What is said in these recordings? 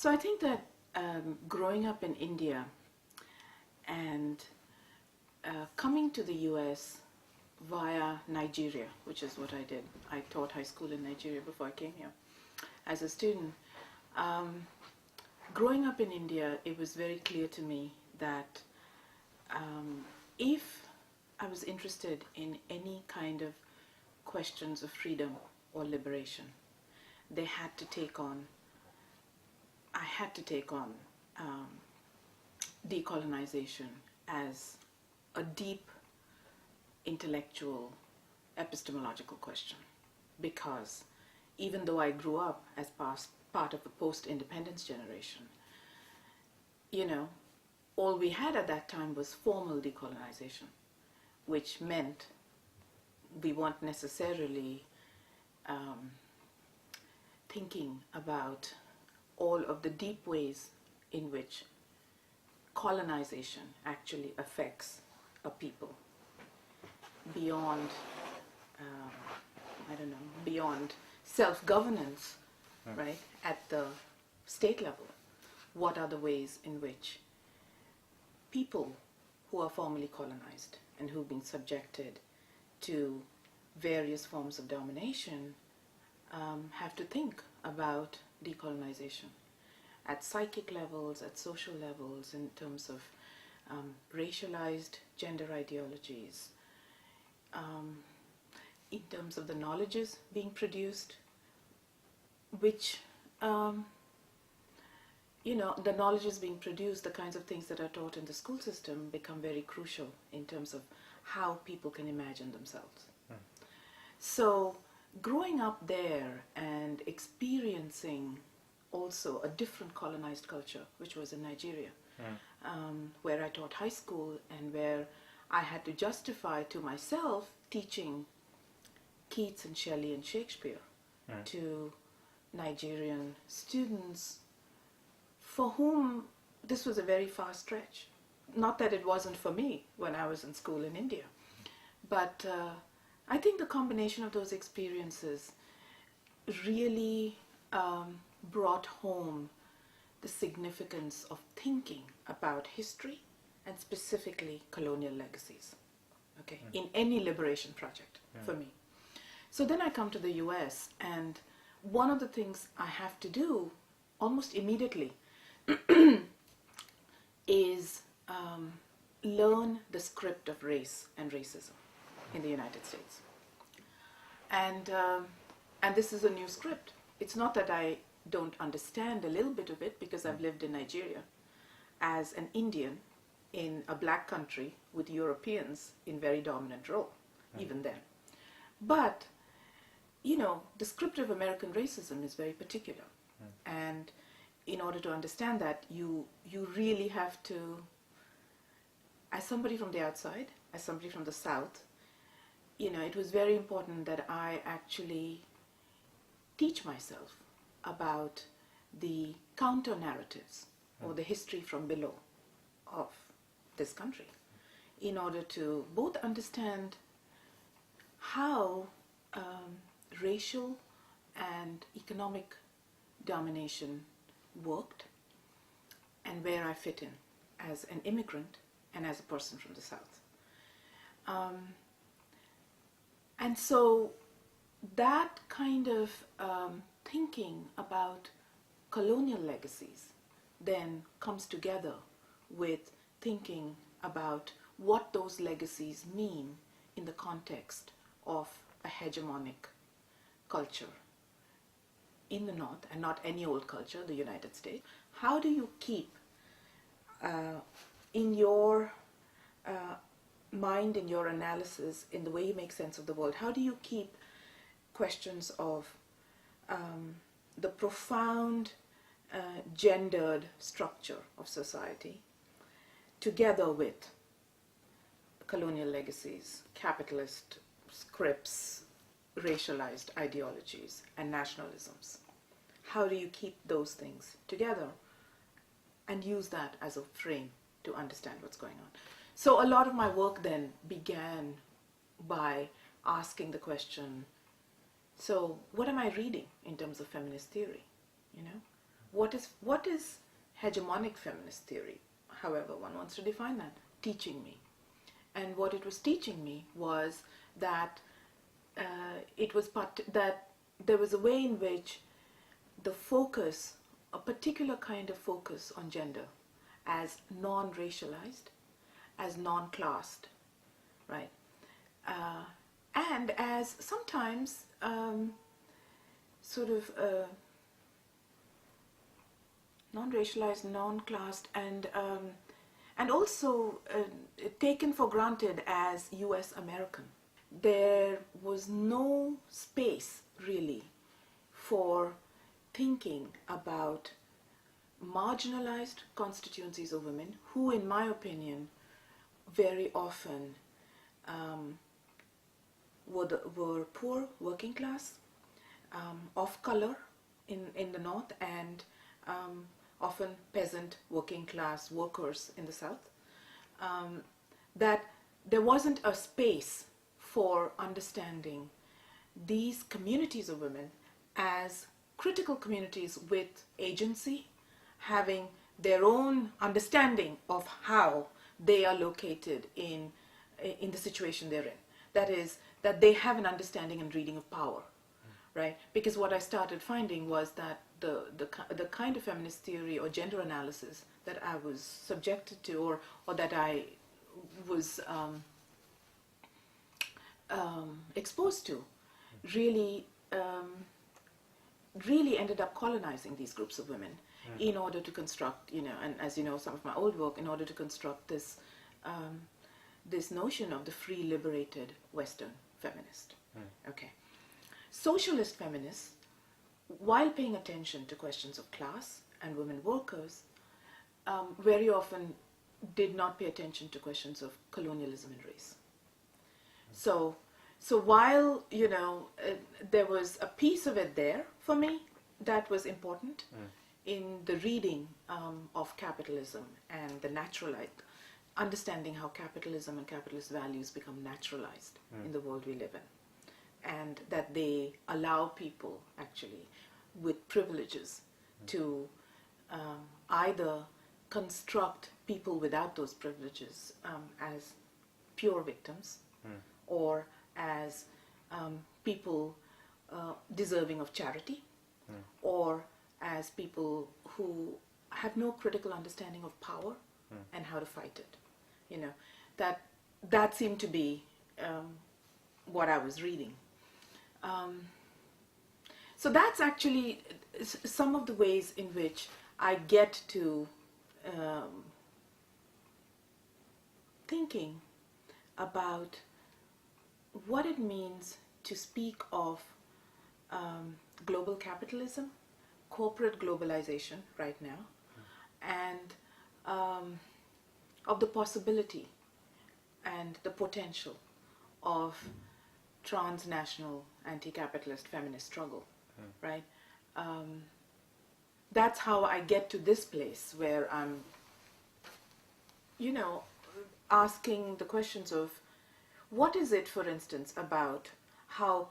So I think that growing up in India and coming to the US via Nigeria, which is what I did. I taught high school in Nigeria before I came here as a student. Growing up in India, it was very clear to me that if I was interested in any kind of questions of freedom or liberation, I had to take on decolonization as a deep intellectual epistemological question, because even though I grew up as part of a post-independence generation, you know, all we had at that time was formal decolonization, which meant we weren't necessarily thinking about all of the deep ways in which colonization actually affects a people beyond, beyond self-governance, right, at the state level. What are the ways in which people who are formerly colonized and who've been subjected to various forms of domination have to think about decolonization at psychic levels, at social levels, in terms of racialized gender ideologies, in terms of the knowledges being produced, which, the knowledges being produced, the kinds of things that are taught in the school system become very crucial in terms of how people can imagine themselves. So growing up there and experiencing also a different colonized culture, which was in Nigeria, where I taught high school and where I had to justify to myself teaching Keats and Shelley and Shakespeare to Nigerian students for whom this was a very far stretch. Not that it wasn't for me when I was in school in India, but I think the combination of those experiences really brought home the significance of thinking about history and specifically colonial legacies, okay, in any liberation project for me. So then I come to the US, and one of the things I have to do almost immediately is learn the script of race and racism in the United States. And this is a new script. It's not that I don't understand a little bit of it, because I've lived in Nigeria as an Indian in a black country with Europeans in very dominant role, even then. But, the script of American racism is very particular. And in order to understand that, you really have to, as somebody from the outside, as somebody from the South, it was very important that I actually teach myself about the counter-narratives or the history from below of this country, in order to both understand how racial and economic domination worked and where I fit in as an immigrant and as a person from the South. And so that kind of thinking about colonial legacies then comes together with thinking about what those legacies mean in the context of a hegemonic culture in the North, and not any old culture, the United States. How do you keep in your mind, in your analysis, in the way you make sense of the world, how do you keep questions of the profound gendered structure of society together with colonial legacies, capitalist scripts, racialized ideologies, and nationalisms? How do you keep those things together and use that as a frame to understand what's going on? So a lot of my work then began by asking the question, so what am I reading in terms of feminist theory? what is hegemonic feminist theory, however one wants to define that, teaching me? And what it was teaching me was that that there was a way in which the focus, a particular kind of focus on gender, as non-racialized, as non-classed, right? And as sometimes non-racialized, non-classed, and also taken for granted as US American. There was no space really for thinking about marginalized constituencies of women who, in my opinion, very often were poor, working class, of color in the North, and often peasant working class workers in the South, that there wasn't a space for understanding these communities of women as critical communities with agency, having their own understanding of how they are located in the situation they're in. That is, that they have an understanding and reading of power, right? Because what I started finding was that the kind of feminist theory or gender analysis that I was subjected to, or that I was exposed to, really ended up colonizing these groups of women in order to construct, and as you know, some of my old work, in order to construct this this notion of the free, liberated Western feminist. Okay. Socialist feminists, while paying attention to questions of class and women workers, very often did not pay attention to questions of colonialism and race. So while, there was a piece of it there for me that was important in the reading of capitalism and the understanding how capitalism and capitalist values become naturalized in the world we live in, and that they allow people actually with privileges to either construct people without those privileges as pure victims or as people deserving of charity, or as people who have no critical understanding of power and how to fight it. That seemed to be what I was reading. So that's actually some of the ways in which I get to thinking about what it means to speak of global capitalism, corporate globalization right now, and of the possibility and the potential of transnational anti-capitalist feminist struggle, right? That's how I get to this place where I'm, asking the questions of what is it, for instance, about how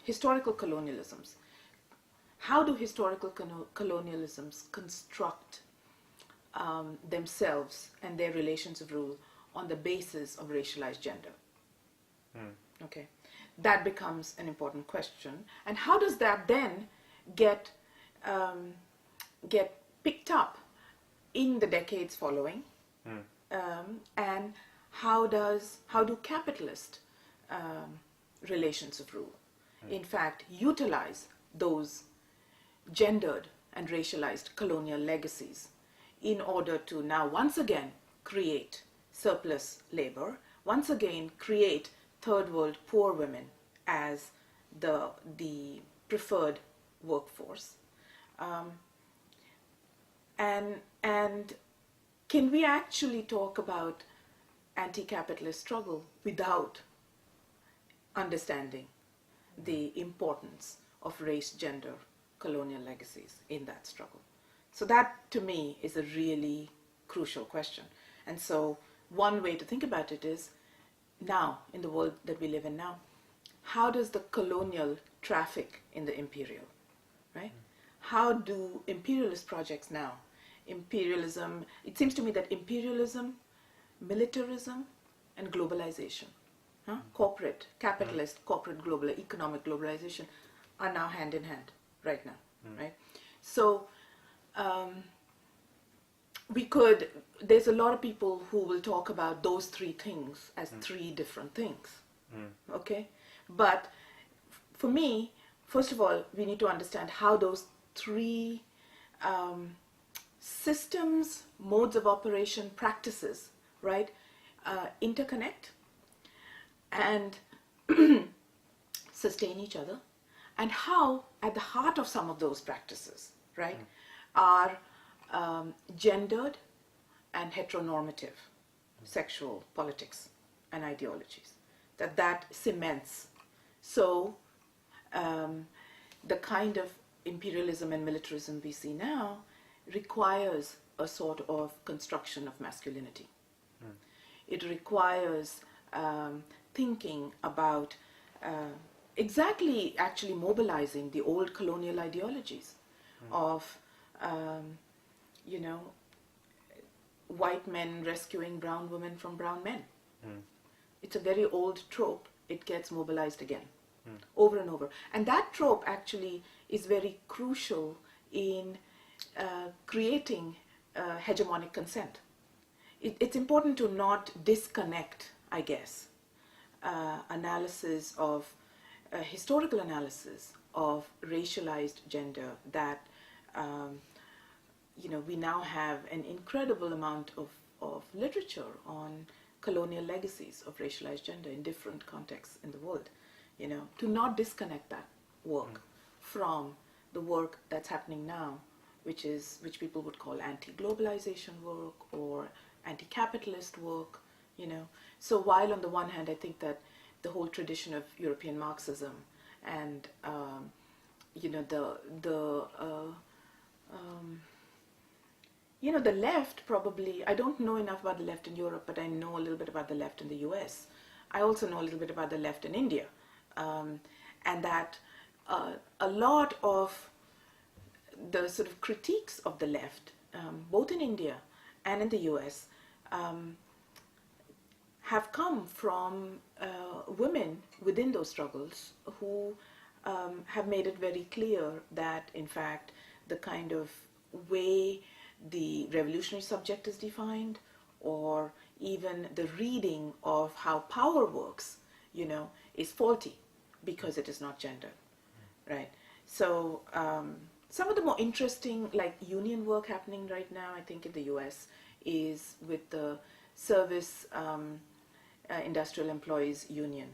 historical colonialisms, how do historical colonialisms construct themselves and their relations of rule on the basis of racialized gender? Okay, that becomes an important question. And how does that then get picked up in the decades following? And how do capitalist relations of rule, in fact, utilize those gendered and racialized colonial legacies in order to now once again create surplus labor, once again create third world poor women as the preferred workforce, and can we actually talk about anti-capitalist struggle without understanding the importance of race, gender, colonial legacies in that struggle? So that, to me, is a really crucial question. And so one way to think about it is, now, in the world that we live in now, how does the colonial traffic in the imperial, right? how do imperialist projects now, imperialism, it seems to me that imperialism, militarism, and globalization, corporate, capitalist, corporate global, economic globalization are now hand in hand right now, right? So there's a lot of people who will talk about those three things as three different things, okay? But for me, first of all, we need to understand how those three systems, modes of operation, practices, right, interconnect and sustain each other, and how at the heart of some of those practices, right, are gendered and heteronormative sexual politics and ideologies, that cements. So the kind of imperialism and militarism we see now requires a sort of construction of masculinity. It requires thinking about exactly actually mobilizing the old colonial ideologies of, you know, white men rescuing brown women from brown men. It's a very old trope. It gets mobilized again, over and over. And that trope actually is very crucial in creating hegemonic consent. It's important to not disconnect, I guess, analysis of, historical analysis of racialized gender that, you know, we now have an incredible amount of literature on colonial legacies of racialized gender in different contexts in the world, you know, to not disconnect that work from the work that's happening now, which people would call anti-globalization work or anti-capitalist work, you know. So while on the one hand I think that the whole tradition of European Marxism and you know, you know, the left probably, I don't know enough about the left in Europe, but I know a little bit about the left in the US. I also know a little bit about the left in India, and that a lot of the sort of critiques of the left, both in India and in the US, have come from women within those struggles who have made it very clear that, in fact, the kind of way the revolutionary subject is defined, or even the reading of how power works, you know, is faulty because it is not gendered, right? So some of the more interesting, like, union work happening right now, I think in the US, is with the Service Industrial Employees Union,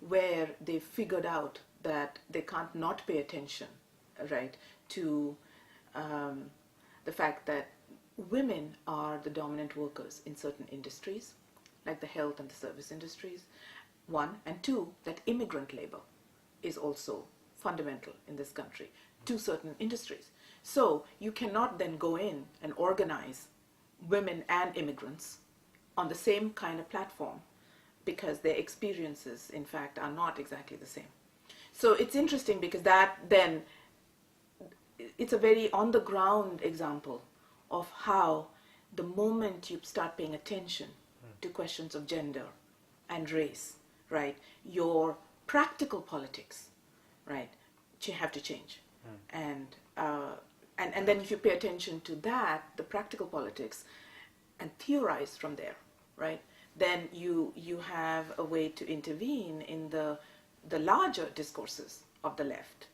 where they figured out that they can't not pay attention, right, to the fact that women are the dominant workers in certain industries, like the health and the service industries, one, and two, that immigrant labor is also fundamental in this country to certain industries. So you cannot then go in and organize women and immigrants on the same kind of platform, because their experiences, in fact, are not exactly the same. So it's interesting because that then, it's a very on-the-ground example of how the moment you start paying attention to questions of gender and race, right, your practical politics, right, have to change. And then if you pay attention to that, the practical politics, and theorize from there, right, then you have a way to intervene in the larger discourses of the left,